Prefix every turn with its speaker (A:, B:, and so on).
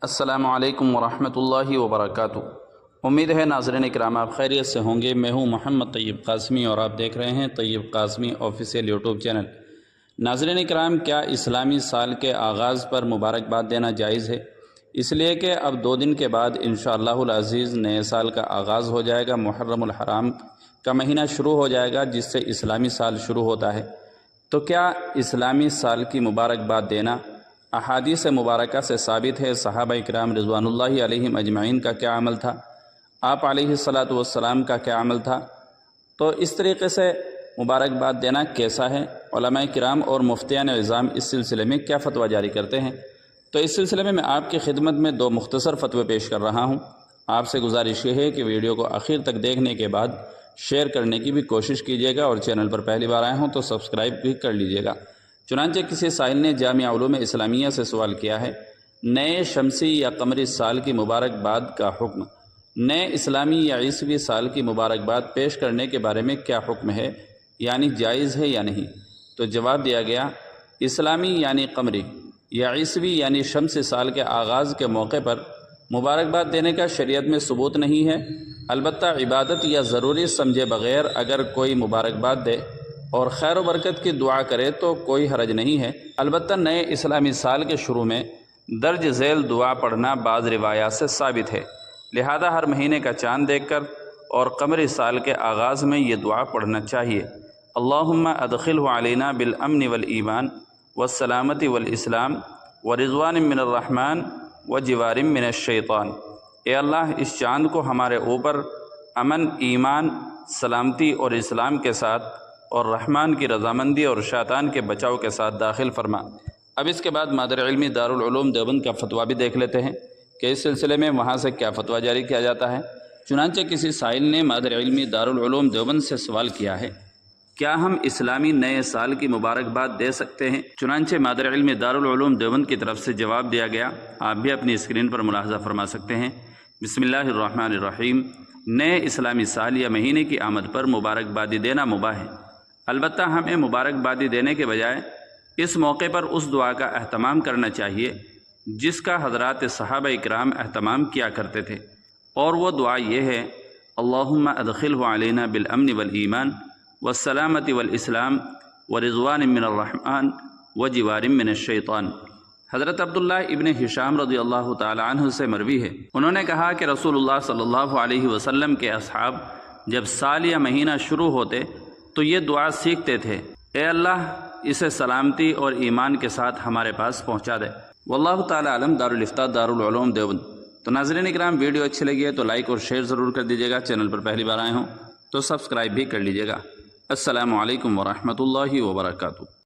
A: السلام علیکم ورحمۃ اللہ وبرکاتہ۔ امید ہے ناظرین اکرام آپ خیریت سے ہوں گے۔ میں ہوں محمد طیب قاسمی اور آپ دیکھ رہے ہیں طیب قاسمی آفیشیل یوٹیوب چینل۔ ناظرین اکرام، کیا اسلامی سال کے آغاز پر مبارکباد دینا جائز ہے؟ اس لیے کہ اب 2 دن کے بعد انشاءاللہ العزیز نئے سال کا آغاز ہو جائے گا، محرم الحرام کا مہینہ شروع ہو جائے گا جس سے اسلامی سال شروع ہوتا ہے۔ تو کیا اسلامی سال کی مبارکباد دینا احادیث مبارکہ سے ثابت ہے؟ صحابہ اکرام رضوان اللہ علیہم اجمعین کا کیا عمل تھا؟ آپ علیہ الصلاۃ والسلام کا کیا عمل تھا؟ تو اس طریقے سے مبارکباد دینا کیسا ہے؟ علماء کرام اور مفتیان اعظام اس سلسلے میں کیا فتویٰ جاری کرتے ہیں؟ تو اس سلسلے میں آپ کی خدمت میں 2 مختصر فتوے پیش کر رہا ہوں۔ آپ سے گزارش یہ ہے کہ ویڈیو کو آخر تک دیکھنے کے بعد شیئر کرنے کی بھی کوشش کیجیے گا، اور چینل پر پہلی بار آئے ہوں تو سبسکرائب بھی کر لیجیے گا۔ چنانچہ کسی سائل نے جامعہ علوم اسلامیہ سے سوال کیا ہے، نئے شمسی یا قمری سال کی مبارکباد کا حکم، نئے اسلامی یا عیسوی سال کی مبارکباد پیش کرنے کے بارے میں کیا حکم ہے، یعنی جائز ہے یا نہیں؟ تو جواب دیا گیا، اسلامی یعنی قمری یا عیسوی یعنی شمسی سال کے آغاز کے موقع پر مبارکباد دینے کا شریعت میں ثبوت نہیں ہے۔ البتہ عبادت یا ضروری سمجھے بغیر اگر کوئی مبارکباد دے اور خیر و برکت کی دعا کرے تو کوئی حرج نہیں ہے۔ البتہ نئے اسلامی سال کے شروع میں درج ذیل دعا پڑھنا بعض روایات سے ثابت ہے، لہذا ہر مہینے کا چاند دیکھ کر اور قمری سال کے آغاز میں یہ دعا پڑھنا چاہیے۔ اللہم ادخلہ علینا بالامن والایمان والسلامت والاسلام ورضوان من الرحمن وجوار من الشیطان۔ اے اللہ، اس چاند کو ہمارے اوپر امن، ایمان، سلامتی اور اسلام کے ساتھ اور رحمان کی رضامندی اور شیطان کے بچاؤ کے ساتھ داخل فرما۔ اب اس کے بعد مادر علمی دارالعلوم دیوبند کا فتویٰ بھی دیکھ لیتے ہیں کہ اس سلسلے میں وہاں سے کیا فتویٰ جاری کیا جاتا ہے۔ چنانچہ کسی سائل نے مادر علمی دارالعلوم دیوبند سے سوال کیا ہے، کیا ہم اسلامی نئے سال کی مبارکباد دے سکتے ہیں؟ چنانچہ مادر علمی دارالعلوم دیوبند کی طرف سے جواب دیا گیا، آپ بھی اپنی اسکرین پر ملاحظہ فرما سکتے ہیں۔ بسم اللہ الرحمن الرحیم۔ نئے اسلامی سال یا مہینے کی آمد پر مبارکبادی دینا مباح ہے، البتہ ہمیں مبارکبادی دینے کے بجائے اس موقع پر اس دعا کا اہتمام کرنا چاہیے جس کا حضرات صحابہ اکرام اہتمام کیا کرتے تھے، اور وہ دعا یہ ہے، اللہم ادخلہ علینا بالامن والایمان والسلامت والاسلام ورضوان من الرحمن وجوار من الشیطان۔ حضرت عبداللہ ابن ہشام رضی اللہ تعالی عنہ سے مروی ہے، انہوں نے کہا کہ رسول اللہ صلی اللہ علیہ وسلم کے اصحاب جب سال یا مہینہ شروع ہوتے تو یہ دعا سیکھتے تھے، اے اللہ، اسے سلامتی اور ایمان کے ساتھ ہمارے پاس پہنچا دے۔ واللہ تعالی علم۔ دارالفتاء دارالعلوم دیوبند۔ تو ناظرین اکرام، ویڈیو اچھی لگی ہے تو لائک اور شیئر ضرور کر دیجیے گا، چینل پر پہلی بار آئے ہوں تو سبسکرائب بھی کر لیجیے گا۔ السلام علیکم ورحمۃ اللہ وبرکاتہ۔